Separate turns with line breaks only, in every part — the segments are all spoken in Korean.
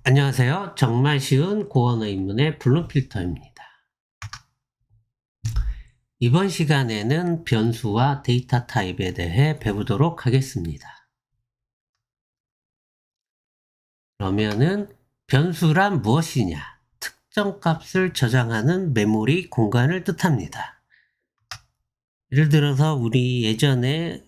안녕하세요. 정말 쉬운 고언어 입문의 블룸 필터입니다. 이번 시간에는 변수와 데이터 타입에 대해 배우도록 하겠습니다. 그러면은 변수란 무엇이냐? 특정 값을 저장하는 메모리 공간을 뜻합니다. 예를 들어서 우리 예전에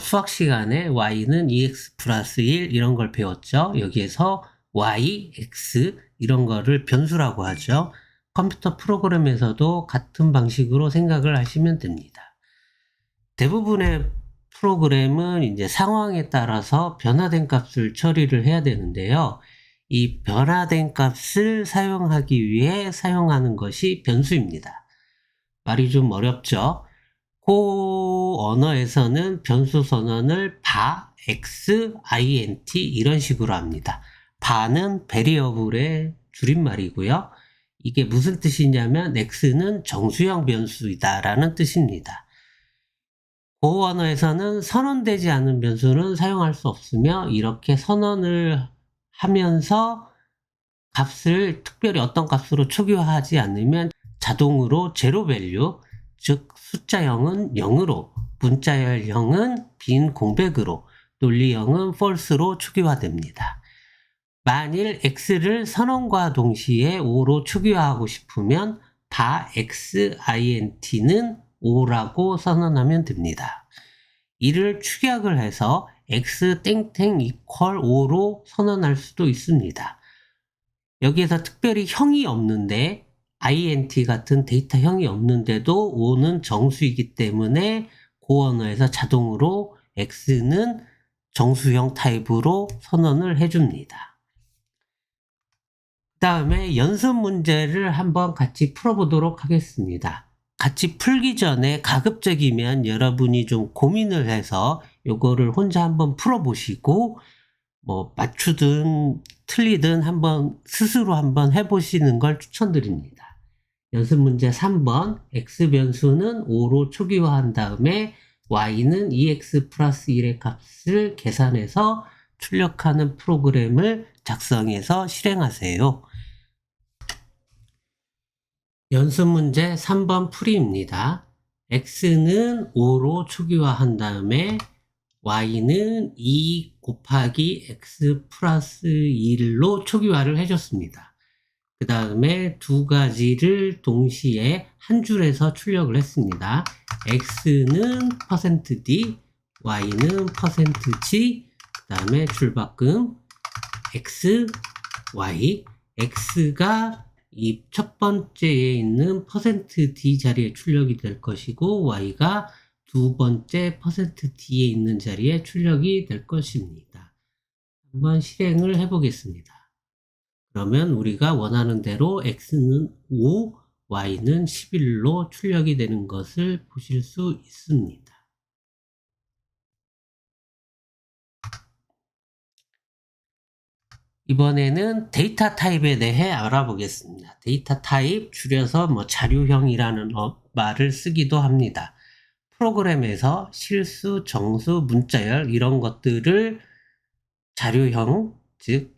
수학 시간에 y는 2x 플러스 1 이런 걸 배웠죠. 여기에서 y, x 이런 거를 변수라고 하죠. 컴퓨터 프로그램에서도 같은 방식으로 생각을 하시면 됩니다. 대부분의 프로그램은 이제 상황에 따라서 변화된 값을 처리를 해야 되는데요. 이 변화된 값을 사용하기 위해 사용하는 것이 변수입니다. 말이 좀 어렵죠? 언어에서는 변수 선언을 바, x, int 이런 식으로 합니다. 바는 variable의 줄임말이고요. 이게 무슨 뜻이냐면 x는 정수형 변수이다 라는 뜻입니다. 언어에서는 선언되지 않은 변수는 사용할 수 없으며 이렇게 선언을 하면서 값을 특별히 어떤 값으로 초기화하지 않으면 자동으로 제로 밸류, 즉 숫자형은 0으로, 문자열형은 빈 공백으로, 논리형은 false로 초기화됩니다. 만일 x를 선언과 동시에 5로 초기화하고 싶으면 바 x int는 5라고 선언하면 됩니다. 이를 축약을 해서 x 땡땡 equal 5로 선언할 수도 있습니다. 여기에서 특별히 형이 없는데 int 같은 데이터형이 없는데도 5는 정수이기 때문에 고언어에서 자동으로 x는 정수형 타입으로 선언을 해줍니다. 그 다음에 연습 문제를 한번 같이 풀어보도록 하겠습니다. 같이 풀기 전에 가급적이면 여러분이 좀 고민을 해서 요거를 혼자 한번 풀어보시고 맞추든 틀리든 스스로 한번 해보시는 걸 추천드립니다. 연습 문제 3번 x 변수는 5로 초기화한 다음에 y는 2x 플러스 1의 값을 계산해서 출력하는 프로그램을 작성해서 실행하세요. 연습 문제 3번 풀이입니다. x는 5로 초기화한 다음에 y는 2 곱하기 x 플러스 1로 초기화를 해줬습니다. 그 다음에 두 가지를 동시에 한 줄에서 출력을 했습니다. x는 %d, y는 %g, 그 다음에 줄바꿈 x, y, x가 이 첫 번째에 있는 %d 자리에 출력이 될 것이고 y가 두 번째 %d에 있는 자리에 출력이 될 것입니다. 한번 실행을 해보겠습니다. 그러면 우리가 원하는 대로 x는 5, y는 11로 출력이 되는 것을 보실 수 있습니다. 이번에는 데이터 타입에 대해 알아보겠습니다. 데이터 타입 줄여서 자료형이라는 말을 쓰기도 합니다. 프로그램에서 실수, 정수, 문자열 이런 것들을 자료형, 즉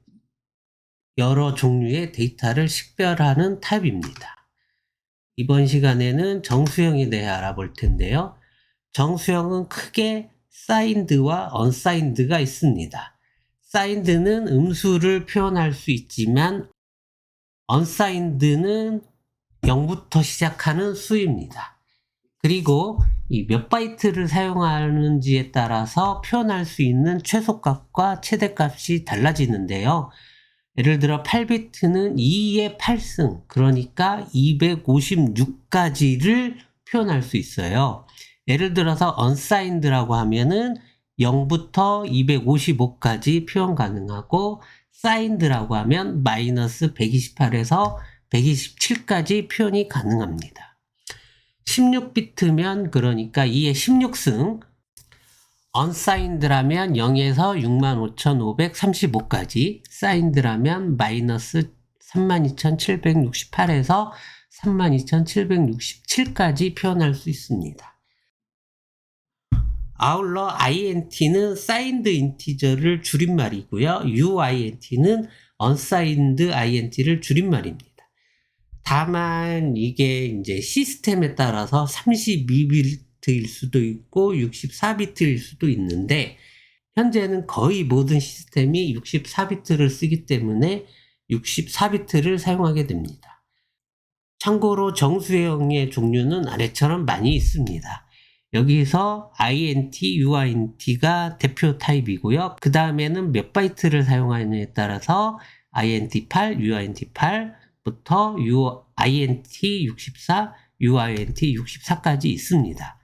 여러 종류의 데이터를 식별하는 타입입니다. 이번 시간에는 정수형에 대해 알아볼 텐데요. 정수형은 크게 사인드와 언사인드가 있습니다. 사인드는 음수를 표현할 수 있지만 언사인드는 0부터 시작하는 수입니다. 그리고 이 몇 바이트를 사용하는지에 따라서 표현할 수 있는 최소값과 최대값이 달라지는데요. 예를 들어 8비트는 2의 8승, 그러니까 256가지를 표현할 수 있어요. 예를 들어서 unsigned라고 하면은 0부터 255까지 표현 가능하고 signed라고 하면 마이너스 128에서 127까지 표현이 가능합니다. 16비트면 그러니까 2의 16승, unsigned라면 0에서 65,535까지, signed라면 마이너스 32,768에서 32,767까지 표현할 수 있습니다. 아울러 int는 signed integer를 줄임말이고요. uint는 unsigned int를 줄임말입니다. 다만 이게 이제 시스템에 따라서 32비트일 수도 있고 64비트일 수도 있는데 현재는 거의 모든 시스템이 64비트를 쓰기 때문에 64비트를 사용하게 됩니다. 참고로 정수형의 종류는 아래처럼 많이 있습니다. 여기서 INT, UINT가 대표 타입이고요. 그 다음에는 몇 바이트를 사용하느냐에 따라서 INT8, UINT8부터 INT64, UINT64까지 있습니다.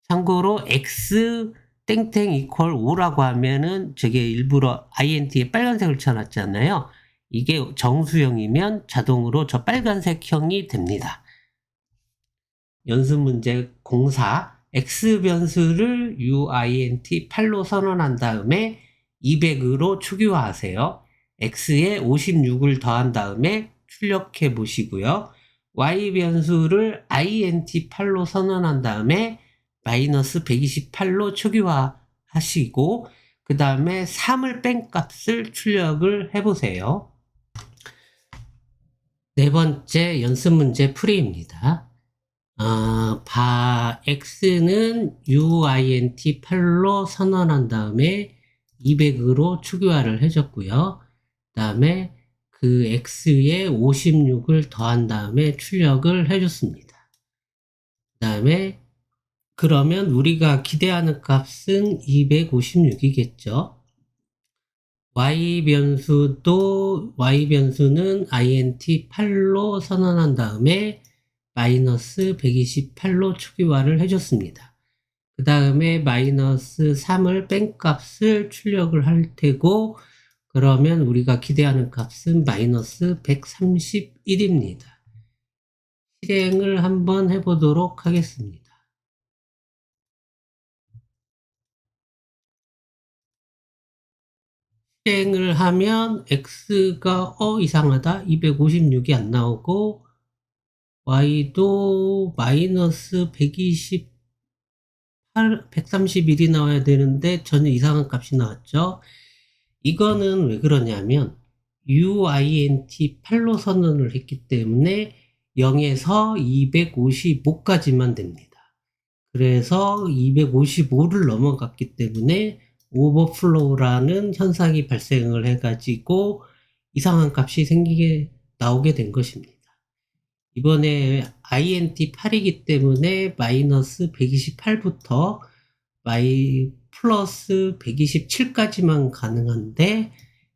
참고로 X 땡땡 이퀄 5라고 하면은 저게 일부러 INT에 빨간색을 쳐놨잖아요. 이게 정수형이면 자동으로 저 빨간색형이 됩니다. 연습 문제 04 X 변수를 UINT8로 선언한 다음에 200으로 초기화하세요. X에 56을 더한 다음에 출력해 보시고요. Y 변수를 INT8로 선언한 다음에 마이너스 128로 초기화하시고 그 다음에 3을 뺀 값을 출력을 해보세요. 네 번째 연습 문제 풀이입니다. X는 UINT8로 선언한 다음에 200으로 초기화를 해줬고요. 그 다음에 그 X에 56을 더한 다음에 출력을 해줬습니다. 그 다음에 그러면 우리가 기대하는 값은 256이겠죠. Y 변수는 INT8로 선언한 다음에 마이너스 128로 초기화를 해줬습니다. 그 다음에 마이너스 3을 뺀 값을 출력을 할 테고 그러면 우리가 기대하는 값은 마이너스 131입니다. 실행을 한번 해보도록 하겠습니다. 실행을 하면 X가 이상하다 256이 안 나오고 Y도 마이너스 131이 나와야 되는데 전혀 이상한 값이 나왔죠. 이거는 왜 그러냐면 UINT8로 선언을 했기 때문에 0에서 255까지만 됩니다. 그래서 255를 넘어갔기 때문에 오버플로우라는 현상이 발생을 해가지고 이상한 값이 나오게 된 것입니다. 이번에 INT8이기 때문에 마이너스 128부터 플러스 127까지만 가능한데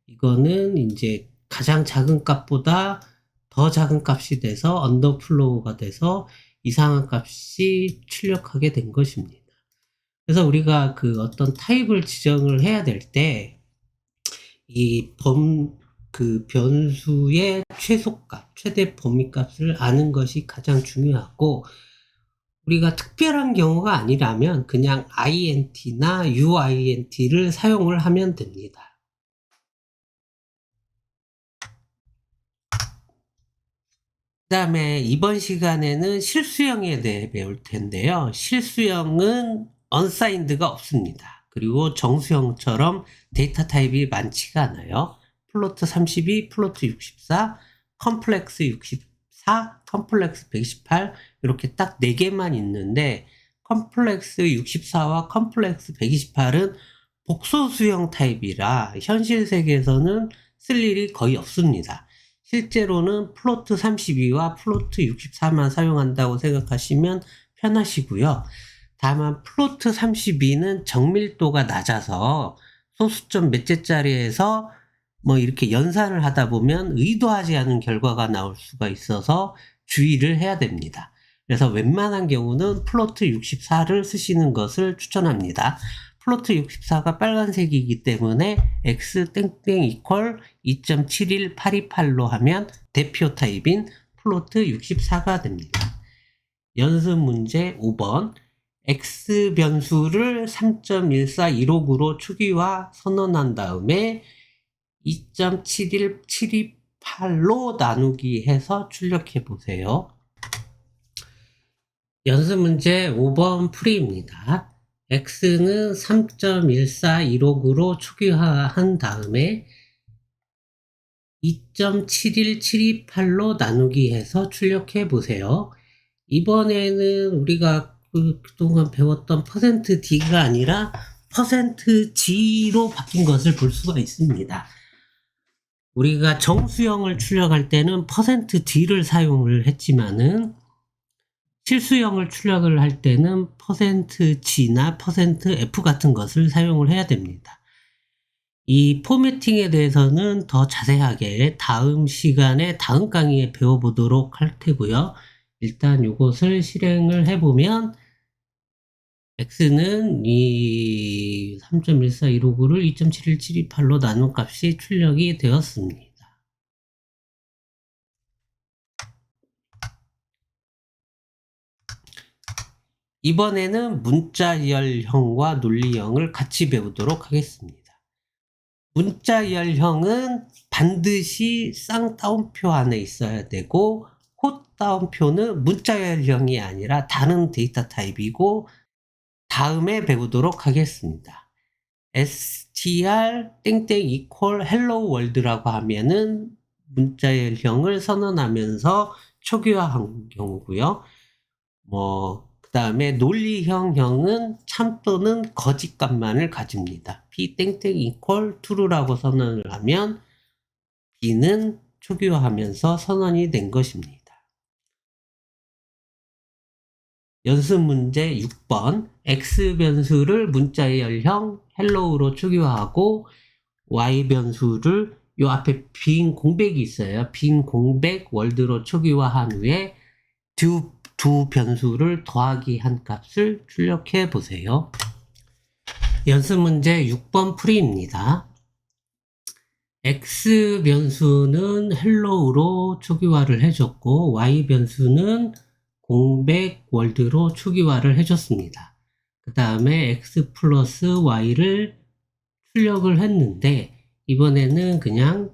이거는 이제 가장 작은 값보다 더 작은 값이 돼서 언더플로우가 돼서 이상한 값이 출력하게 된 것입니다. 그래서 우리가 그 어떤 타입을 지정을 해야 될 때 이 변수의 최소값, 최대 범위값을 아는 것이 가장 중요하고 우리가 특별한 경우가 아니라면 그냥 INT나 UINT를 사용을 하면 됩니다. 그 다음에 이번 시간에는 실수형에 대해 배울 텐데요. 실수형은 unsigned가 없습니다. 그리고 정수형처럼 데이터 타입이 많지가 않아요. 플로트 32, 플로트 64, 컴플렉스 64, 컴플렉스 128 이렇게 딱 4개만 있는데 컴플렉스 64와 컴플렉스 128은 복소수형 타입이라 현실 세계에서는 쓸 일이 거의 없습니다. 실제로는 플로트 32와 플로트 64만 사용한다고 생각하시면 편하시고요. 다만 플로트 32는 정밀도가 낮아서 소수점 몇째 자리에서 뭐 이렇게 연산을 하다 보면 의도하지 않은 결과가 나올 수가 있어서 주의를 해야 됩니다. 그래서 웬만한 경우는 플로트 64를 쓰시는 것을 추천합니다. 플로트 64가 빨간색이기 때문에 x 땡땡 이퀄 2.71828로 하면 대표 타입인 플로트 64가 됩니다. 연습 문제 5번 x 변수를 3.14159로 초기화 선언한 다음에 2.71728로 나누기 해서 출력해 보세요. 연습 문제 5번 풀이입니다. x는 3.14159로 초기화한 다음에 2.71728로 나누기 해서 출력해 보세요. 이번에는 우리가 그동안 배웠던 %d가 아니라 %g로 바뀐 것을 볼 수가 있습니다. 우리가 정수형을 출력할 때는 %d를 사용을 했지만은 실수형을 출력을 할 때는 %g나 %f 같은 것을 사용을 해야 됩니다. 이 포매팅에 대해서는 더 자세하게 다음 시간에 다음 강의에 배워보도록 할 테고요. 일단 이것을 실행을 해보면 x는 이 3.14159를 2.71728로 나눈 값이 출력이 되었습니다. 이번에는 문자열형과 논리형을 같이 배우도록 하겠습니다. 문자열형은 반드시 쌍따옴표 안에 있어야 되고 콧따옴표는 문자열형이 아니라 다른 데이터 타입이고 다음에 배우도록 하겠습니다. str 땡땡 equal hello world라고 하면은 문자열형을 선언하면서 초기화한 경우고요. 그 다음에 논리형은 참 또는 거짓 값만을 가집니다. b 땡땡 equal true라고 선언을 하면 b는 초기화하면서 선언이 된 것입니다. 연습 문제 6번 x 변수를 문자열형 hello로 초기화하고 y 변수를 요 앞에 빈 공백이 있어요. 빈 공백 월드로 초기화한 후에 두 변수를 더하기 한 값을 출력해 보세요. 연습 문제 6번 풀이입니다. x 변수는 hello로 초기화를 해줬고 y 변수는 공백 월드로 초기화를 해줬습니다. 그 다음에 x 플러스 y를 출력을 했는데 이번에는 그냥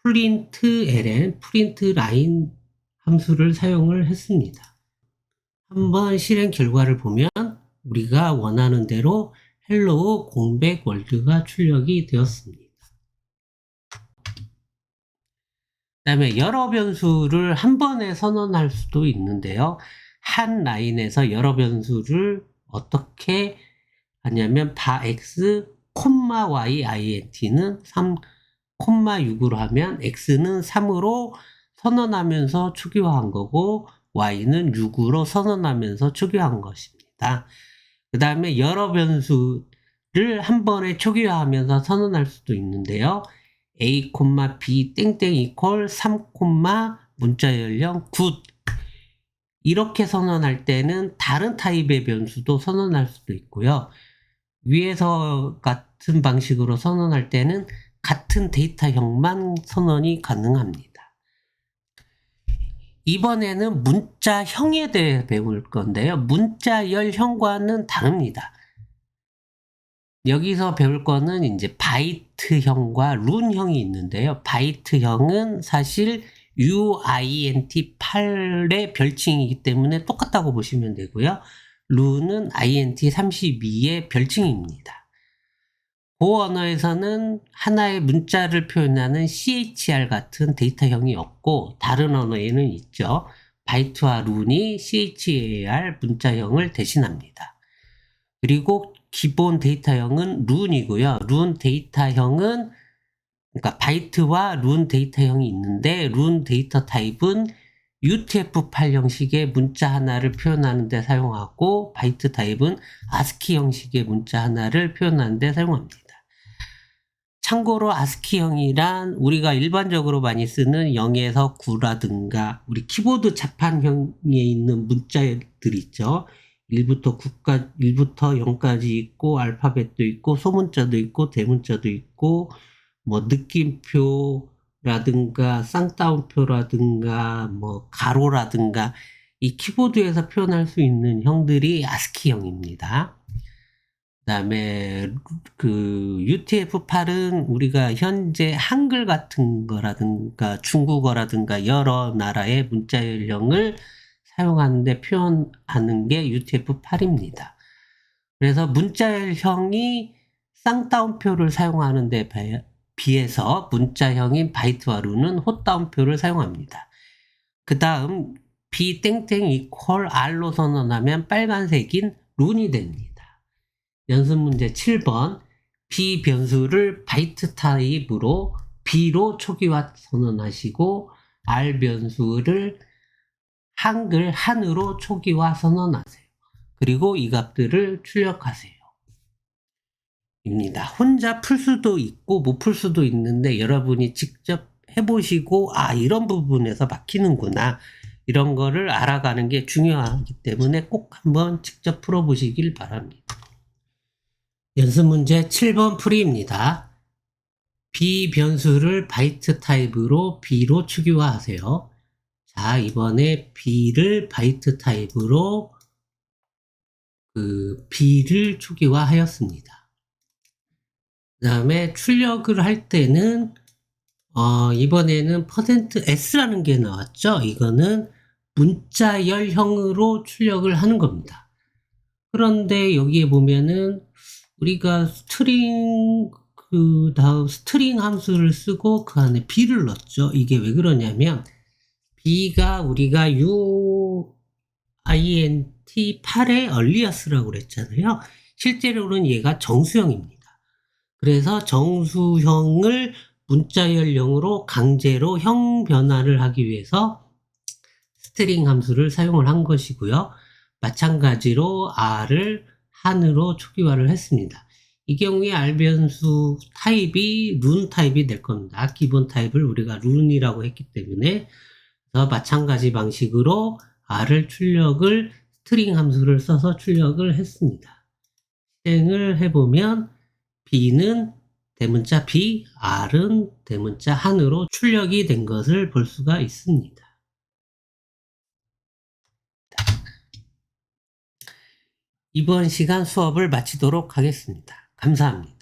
print line 함수를 사용을 했습니다. 한번 실행 결과를 보면 우리가 원하는 대로 hello 공백 월드가 출력이 되었습니다. 그 다음에 여러 변수를 한 번에 선언할 수도 있는데요. 한 라인에서 여러 변수를 어떻게 하냐면 x, y, int는 3, 6으로 하면 x는 3으로 선언하면서 초기화한 거고 y는 6으로 선언하면서 초기화한 것입니다. 그 다음에 여러 변수를 한 번에 초기화하면서 선언할 수도 있는데요. a, b 땡땡 이퀄 3, 문자열형 9 이렇게 선언할 때는 다른 타입의 변수도 선언할 수도 있고요. 위에서 같은 방식으로 선언할 때는 같은 데이터형만 선언이 가능합니다. 이번에는 문자형에 대해 배울 건데요. 문자열형과는 다릅니다. 여기서 배울 거는 이제 바이트형과 룬형이 있는데요. 바이트형은 사실 uint8의 별칭이기 때문에 똑같다고 보시면 되고요. 룬은 int32의 별칭입니다. 그 언어에서는 하나의 문자를 표현하는 CHR 같은 데이터형이 없고 다른 언어에는 있죠. 바이트와 룬이 CHAR 문자형을 대신합니다. 그리고 기본 데이터형은 룬이고요. 룬 데이터형은 그러니까 바이트와 룬 데이터형이 있는데 룬 데이터 타입은 UTF-8 형식의 문자 하나를 표현하는 데 사용하고 바이트 타입은 ASCII 형식의 문자 하나를 표현하는 데 사용합니다. 참고로 ASCII형이란 우리가 일반적으로 많이 쓰는 0에서 9라든가 우리 키보드 자판형에 있는 문자들 있죠. 1부터 0까지 있고 알파벳도 있고 소문자도 있고 대문자도 있고 뭐 느낌표라든가 쌍따옴표라든가 뭐 가로라든가 이 키보드에서 표현할 수 있는 형들이 ASCII형입니다. 그 다음에 그 UTF-8은 우리가 현재 한글 같은 거라든가 중국어라든가 여러 나라의 문자열형을 사용하는데 표현하는 게 UTF-8입니다. 그래서 문자열형이 쌍따옴표를 사용하는데 B에서 문자형인 바이트와 루는 헛다운표를 사용합니다. 그 다음 B 땡땡 이퀄 R로 선언하면 빨간색인 룬이 됩니다. 연습 문제 7번 B 변수를 바이트 타입으로 B로 초기화 선언하시고 R 변수를 한글 한으로 초기화 선언하세요. 그리고 이 값들을 출력하세요. 입니다. 혼자 풀 수도 있고 못 풀 수도 있는데 여러분이 직접 해보시고 이런 부분에서 막히는구나 이런 거를 알아가는 게 중요하기 때문에 꼭 한번 직접 풀어보시길 바랍니다. 연습 문제 7번 풀이입니다. B 변수를 바이트 타입으로 B로 초기화하세요. 자, 이번에 B를 바이트 타입으로 B를 초기화하였습니다. 그 다음에 출력을 할 때는 이번에는 %s라는 게 나왔죠. 이거는 문자열형으로 출력을 하는 겁니다. 그런데 여기에 보면은 우리가 스트링 다음 스트링 함수를 쓰고 그 안에 b를 넣었죠. 이게 왜 그러냐면 b가 우리가 uint8의 earliest라고 그랬잖아요. 실제로는 얘가 정수형입니다. 그래서 정수형을 문자열형으로 강제로 형 변화를 하기 위해서 스트링 함수를 사용을 한 것이고요. 마찬가지로 R을 한으로 초기화를 했습니다. 이 경우에 R 변수 타입이 룬 타입이 될 겁니다. 기본 타입을 우리가 룬이라고 했기 때문에 마찬가지 방식으로 R을 출력을 스트링 함수를 써서 출력을 했습니다. 실행을 해보면 B는 대문자 B, R은 대문자 한으로 출력이 된 것을 볼 수가 있습니다. 이번 시간 수업을 마치도록 하겠습니다. 감사합니다.